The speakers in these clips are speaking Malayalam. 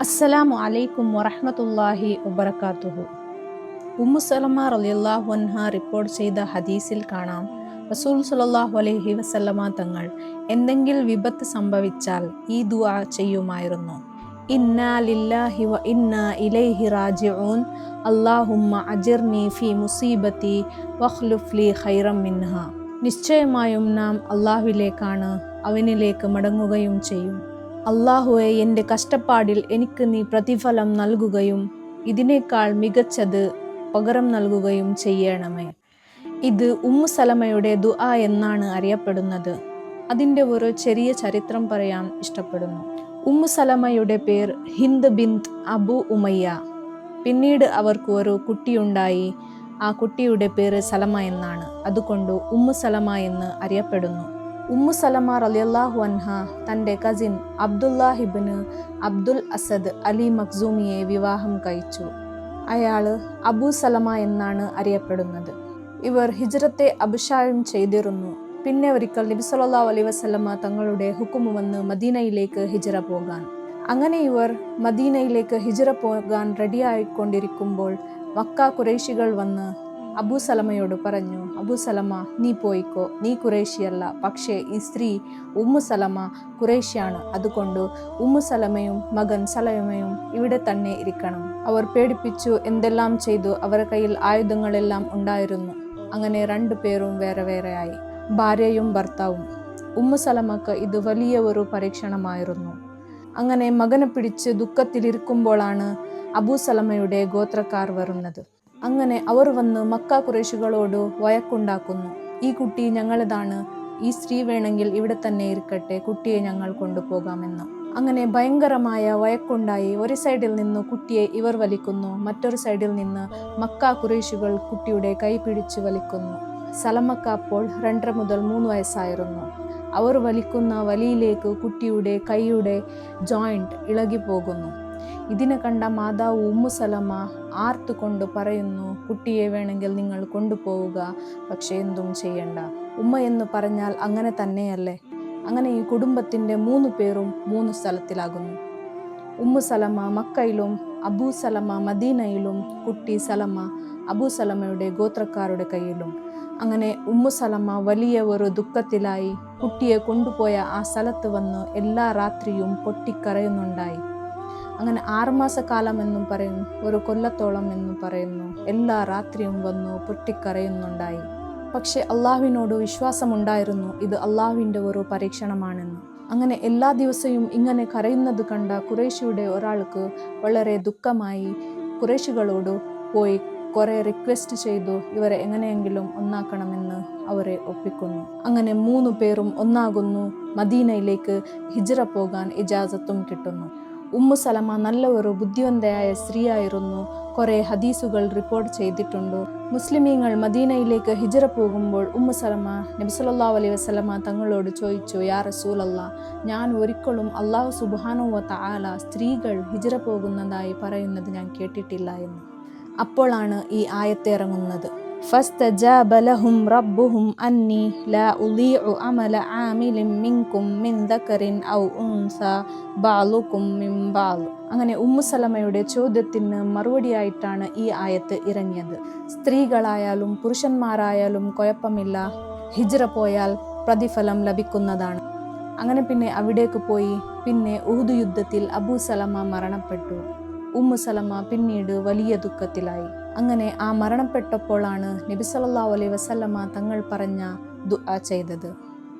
അസ്സലാമു അലൈക്കും വറഹ്മത്തുള്ളാഹി വബറകാതുഹു. ഉമ്മു സലമ റളിയല്ലാഹു അൻഹ റിപ്പോർട്ട് ചെയ്ത ഹദീസിൽ കാണാം, റസൂൽ സ്വല്ലല്ലാഹു അലൈഹി വസല്ലമ തങ്ങൾ എന്തെങ്കിലും വിപത്ത് സംഭവിച്ചാൽ ഈ ദുആ ചെയ്യുമായിരുന്നു. ഇന്നാ ലില്ലാഹി വ ഇന്നാ ഇലൈഹി റാജിഊൻ, അല്ലാഹുമ്മ അജിർനി ഫീ മുസീബത്തി വഖ്ലുഫ് ലീ ഖൈറൻ മിൻഹ. നിശ്ചയമായും നാം അല്ലാഹുവിലേക്കാണ്, അവനിലേക്ക് മടങ്ങുകയും ചെയ്യും. അല്ലാഹുവേ, എൻ്റെ കഷ്ടപ്പാടിൽ എനിക്ക് നീ പ്രതിഫലം നൽകുകയും ഇതിനേക്കാൾ മികച്ചത് പകരം നൽകുകയും ചെയ്യണമേ. ഇത് ഉമ്മു സലമയുടെ ദുആ എന്നാണ് അറിയപ്പെടുന്നത്. അതിൻ്റെ ഒരു ചെറിയ ചരിത്രം പറയാൻ ഇഷ്ടപ്പെടുന്നു. ഉമ്മു സലമയുടെ പേർ ഹിന്ദ് ബിന്ത് അബു ഉമയ്യ. പിന്നീട് അവർക്ക് ഒരു കുട്ടിയുണ്ടായി. ആ കുട്ടിയുടെ പേര് സലമ എന്നാണ്. അതുകൊണ്ട് ഉമ്മു സലമ എന്ന് അറിയപ്പെടുന്നു. ഉമ്മു സലമ റളിയല്ലാഹു അൻഹ തൻ്റെ കസിൻ അബ്ദുല്ലാഹിബ്ന് അബ്ദുൽ അസദ് അലി മഖ്സൂമിയെ വിവാഹം കഴിച്ചു. അയാൾ അബൂ സലമ എന്നാണ് അറിയപ്പെടുന്നത്. ഇവർ ഹിജ്റത്തെ അഭിഷേകം ചെയ്തിരുന്നു. പിന്നെ ഒരിക്കൽ നബി സല്ലല്ലാഹു അലൈഹി വസല്ലമ തങ്ങളുടെ ഹുക്മ് വന്ന് മദീനയിലേക്ക് ഹിജ്റ പോകാൻ. അങ്ങനെ ഇവർ മദീനയിലേക്ക് ഹിജ്റ പോകാൻ റെഡിയായിക്കൊണ്ടിരിക്കുമ്പോൾ മക്ക ഖുറൈശികൾ വന്ന് അബൂ സലമയോട് പറഞ്ഞു, അബൂ സലമ, നീ പോയിക്കോ, നീ ഖുറൈശിയല്ല, പക്ഷേ ഈ സ്ത്രീ ഉമ്മു സലമ ഖുറൈശിയാണ്, അതുകൊണ്ട് ഉമ്മു സലമയും മകൻ സലമയും ഇവിടെ തന്നെ ഇരിക്കണം. അവർ പേടിപ്പിച്ചു, എന്തെല്ലാം ചെയ്തു. അവരുടെ കയ്യിൽ ആയുധങ്ങളെല്ലാം ഉണ്ടായിരുന്നു. അങ്ങനെ രണ്ടുപേരും വേറെ വേറെയായി, ഭാര്യയും ഭർത്താവും. ഉമ്മു സലമക്ക് ഇത് വലിയ ഒരു പരീക്ഷണമായിരുന്നു. അങ്ങനെ മകനെ പിടിച്ച് ദുഃഖത്തിലിരിക്കുമ്പോഴാണ് അബൂ സലമയുടെ ഗോത്രക്കാർ വരുന്നത്. അങ്ങനെ അവർ വന്ന് മക്ക ഖുറൈശികളോട് വഴക്കുണ്ടാക്കുന്നു. ഈ കുട്ടി ഞങ്ങളതാണ്, ഈ സ്ത്രീ വേണമെങ്കിൽ ഇവിടെ തന്നെ ഇരിക്കട്ടെ, കുട്ടിയെ ഞങ്ങൾ കൊണ്ടുപോകാമെന്ന്. അങ്ങനെ ഭയങ്കരമായ വഴക്കുണ്ടായി. ഒരു സൈഡിൽ നിന്ന് കുട്ടിയെ ഇവർ വലിക്കുന്നു, മറ്റൊരു സൈഡിൽ നിന്ന് മക്ക ഖുറൈശികൾ കുട്ടിയുടെ കൈ പിടിച്ച് വലിക്കുന്നു. സലമക്ക് അപ്പോൾ 2 മുതൽ 3 വയസ്സായിരുന്നു. അവർ വലിക്കുന്ന വലിയിലേക്ക് കുട്ടിയുടെ കൈയുടെ ജോയിന്റ് ഇളകി പോകുന്നു. ഇതിനെ കണ്ട മാതാവ് ഉമ്മു സലമ ആർത്തുകൊണ്ട് പറയുന്നു, കുട്ടിയെ വേണമെങ്കിൽ നിങ്ങൾ കൊണ്ടുപോവുക, പക്ഷെ എന്തും ചെയ്യണ്ട. ഉമ്മ എന്ന് പറഞ്ഞാൽ അങ്ങനെ തന്നെയല്ലേ. അങ്ങനെ ഈ കുടുംബത്തിൻ്റെ 3 പേരും 3 സ്ഥലത്തിലാകുന്നു. ഉമ്മു സലമ മക്കയിലും അബൂ സലമ മദീനയിലും, കുട്ടി സലമ അബൂ സലമയുടെ ഗോത്രക്കാരുടെ കയ്യിലും. അങ്ങനെ ഉമ്മു സലമ വലിയ ഒരു ദുഃഖത്തിലായി. കുട്ടിയെ കൊണ്ടുപോയ ആ സ്ഥലത്ത് വന്ന് എല്ലാ രാത്രിയും പൊട്ടിക്കരയുന്നുണ്ടായി. അങ്ങനെ 6 മാസക്കാലം എന്നും പറയുന്നു, ഒരു കൊല്ലത്തോളം എന്നും പറയുന്നു. എല്ലാ രാത്രിയും വന്നു പൊട്ടിക്കരയുന്നുണ്ടായി. പക്ഷെ അള്ളാഹുവിനോട് വിശ്വാസമുണ്ടായിരുന്നു, ഇത് അള്ളാഹുവിൻ്റെ ഒരു പരീക്ഷണമാണെന്ന്. അങ്ങനെ എല്ലാ ദിവസവും ഇങ്ങനെ കരയുന്നത് കണ്ട ഖുറൈശിയുടെ ഒരാൾക്ക് വളരെ ദുഃഖമായി. ഖുറൈശികളോട് പോയി കുറേ റിക്വസ്റ്റ് ചെയ്തു, ഇവരെ എങ്ങനെയെങ്കിലും ഒന്നാക്കണമെന്ന് അവരെ ഒപ്പിക്കുന്നു. അങ്ങനെ 3 പേരും ഒന്നാകുന്നു. മദീനയിലേക്ക് ഹിജ്റ പോകാൻ ഇജാസത്തും കിട്ടുന്നു. ഉമ്മു സലമ നല്ല ഒരു ബുദ്ധിവന്തയായ സ്ത്രീയായിരുന്നു. കുറേ ഹദീസുകൾ റിപ്പോർട്ട് ചെയ്തിട്ടുണ്ട്. മുസ്ലിമീങ്ങൾ മദീനയിലേക്ക് ഹിജ്റ പോകുമ്പോൾ ഉമ്മു സലമ നബി സല്ലല്ലാഹു അലൈഹി വസല്ലമ തങ്ങളോട് ചോദിച്ചു, യാ റസൂലല്ലാ, ഞാൻ ഒരിക്കലും അല്ലാഹു സുബ്ഹാനഹു വ തആല സ്ത്രീകൾ ഹിജ്റ പോകുന്നതായി പറയുന്നത് ഞാൻ കേട്ടിട്ടില്ല എന്ന്. അപ്പോഴാണ് ഈ ആയത്ത് ഇറങ്ങുന്നത്. ഫസ്തജാബ ലഹും റബ്ബുഹും അന്നി ലാ ഉളീഉ അമല ആമിലിൻ മിൻകും മിൻ ദക്കറിൻ ഔ ഉൻസ ബഅലുകും മിൻ ബഅൽ. അങ്ങനെ ഉമ്മു സലമയുടെ ചോദ്യത്തിന് മറുപടിയായിട്ടാണ് ഈ ആയത്ത് ഇറങ്ങിയത്. സ്ത്രീകളായാലും പുരുഷന്മാരായാലും കുഴപ്പമില്ല, ഹിജ്റ പോയാൽ പ്രതിഫലം ലഭിക്കുന്നതാണ്. അങ്ങനെ പിന്നെ അവിടേക്ക് പോയി. പിന്നെ ഉഹുദ് യുദ്ധത്തിൽ അബൂ സലമ മരണപ്പെട്ടു. ഉമ്മു സലമ പിന്നീട് വലിയ ദുഃഖത്തിലായി. അങ്ങനെ ആ മരണപ്പെട്ടപ്പോഴാണ് നബി സല്ലല്ലാഹു അലൈഹി വസല്ലമ തങ്ങൾ പറഞ്ഞ ദുആ ചെയ്തത്.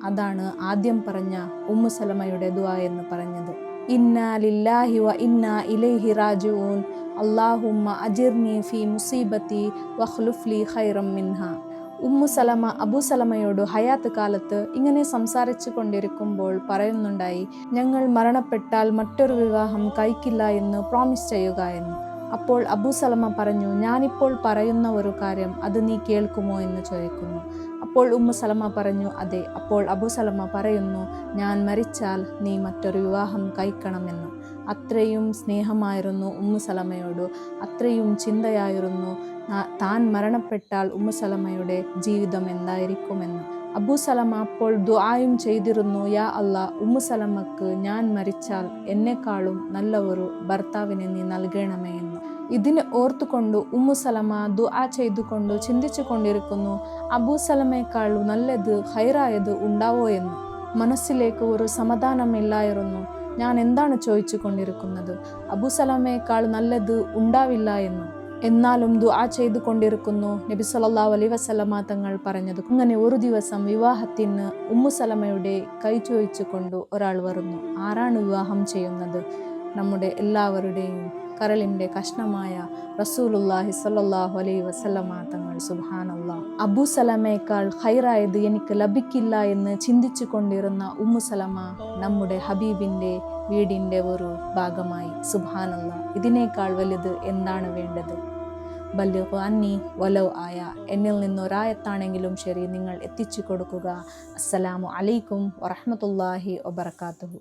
അതാണ് ആദ്യം പറഞ്ഞ ഉമ്മു സലമയുടെ ദുആ എന്ന് പറഞ്ഞത്. ഇന്നാ ലില്ലാഹി വ ഇന്നാ ഇലൈഹി റാജിഊൻ, അല്ലാഹുമ്മ അജിർനി ഫീ മുസീബത്തി വഖ്ലുഫ് ലീ ഖൈറൻ മിൻഹ. ഉമ്മു സലമ അബൂ സലമയോട് ഹയാത്ത് കാലത്ത് ഇങ്ങനെ സംസാരിച്ചു കൊണ്ടിരിക്കുമ്പോൾ പറയുന്നുണ്ടായി, ഞങ്ങൾ മരണപ്പെട്ടാൽ മറ്റൊരു വിവാഹം കഴിക്കില്ല എന്ന് പ്രോമിസ് ചെയ്യുക എന്ന്. അപ്പോൾ അബൂ സലമ പറഞ്ഞു, ഞാനിപ്പോൾ പറയുന്ന ഒരു കാര്യം അത് നീ കേൾക്കുമോ എന്ന് ചോദിക്കുന്നു. അപ്പോൾ ഉമ്മു സലമ പറഞ്ഞു, അതെ. അപ്പോൾ അബൂ സലമ പറയുന്നു, ഞാൻ മരിച്ചാൽ നീ മറ്റൊരു വിവാഹം കഴിക്കണമെന്ന്. അത്രയും സ്നേഹമായിരുന്നു ഉമ്മു സലമയോട്, അത്രയും ചിന്തയായിരുന്നു താൻ മരണപ്പെട്ടാൽ ഉമ്മു സലമയുടെ ജീവിതം എന്തായിരിക്കുമെന്ന്. അബൂ സലമ അപ്പോൾ ദുആയും ചെയ്തിരുന്നു, യാ അല്ലാ, ഉമ്മു സലമക്ക് ഞാൻ മരിച്ചാൽ എന്നെക്കാളും നല്ല ഒരു ഭർത്താവിനെ നീ നൽകണമേ എന്ന്. ഇതിനെ ഓർത്തുകൊണ്ട് ഉമ്മു സലമ ദുആ ചെയ്തുകൊണ്ട് ചിന്തിച്ചു കൊണ്ടിരിക്കുന്നു, അബൂ സലമയേക്കാൾ നല്ലത് ഹൈറായത് ഉണ്ടാവോ എന്ന്. മനസ്സിലേക്ക് ഒരു സമാധാനമില്ലായിരുന്നു. ഞാൻ എന്താണ് ചോദിച്ചു കൊണ്ടിരിക്കുന്നത്? അബൂ സലമയേക്കാൾ നല്ലത് ഉണ്ടാവില്ല എന്ന്. എന്നാലും ദുആ ചെയ്തു കൊണ്ടിരിക്കുന്നു. നബി സല്ലല്ലാഹു അലൈഹി വസല്ലമ തങ്ങൾ പറഞ്ഞത്, അങ്ങനെ ഒരു ദിവസം വിവാഹത്തിന് ഉമ്മു സലമയുടെ കൈ ചോദിച്ചു കൊണ്ട് ഒരാൾ വരുന്നു. ആരാണ് വിവാഹം ചെയ്യുന്നത്? നമ്മുടെ എല്ലാവരുടെയും കരളിൻ്റെ കഷ്ണമായ റസൂലുള്ളാഹി സ്വല്ലല്ലാഹു അലൈഹി വസല്ലമ തങ്ങൾ. സുബ്ഹാനല്ലാഹ്, അബൂ സലമയേക്കാൾ ഖൈറായത് എനിക്ക് ലഭിക്കില്ല എന്ന് ചിന്തിച്ചു കൊണ്ടിരുന്ന ഉമ്മു സലമ നമ്മുടെ ഹബീബിൻ്റെ വീടിൻ്റെ ഒരു ഭാഗമായി. സുബ്ഹാനല്ലാഹ്, ഇതിനേക്കാൾ വലുത് എന്താണ് വേണ്ടത്? ബല്ലിഗു അന്നി വലൗ ആയ, എന്നിൽ നിന്നൊരായത്താണെങ്കിലും ശരി നിങ്ങൾ എത്തിച്ചു കൊടുക്കുക. അസ്സലാമു അലൈക്കും വറഹ്മത്തുള്ളാഹി വബറകാതുഹു.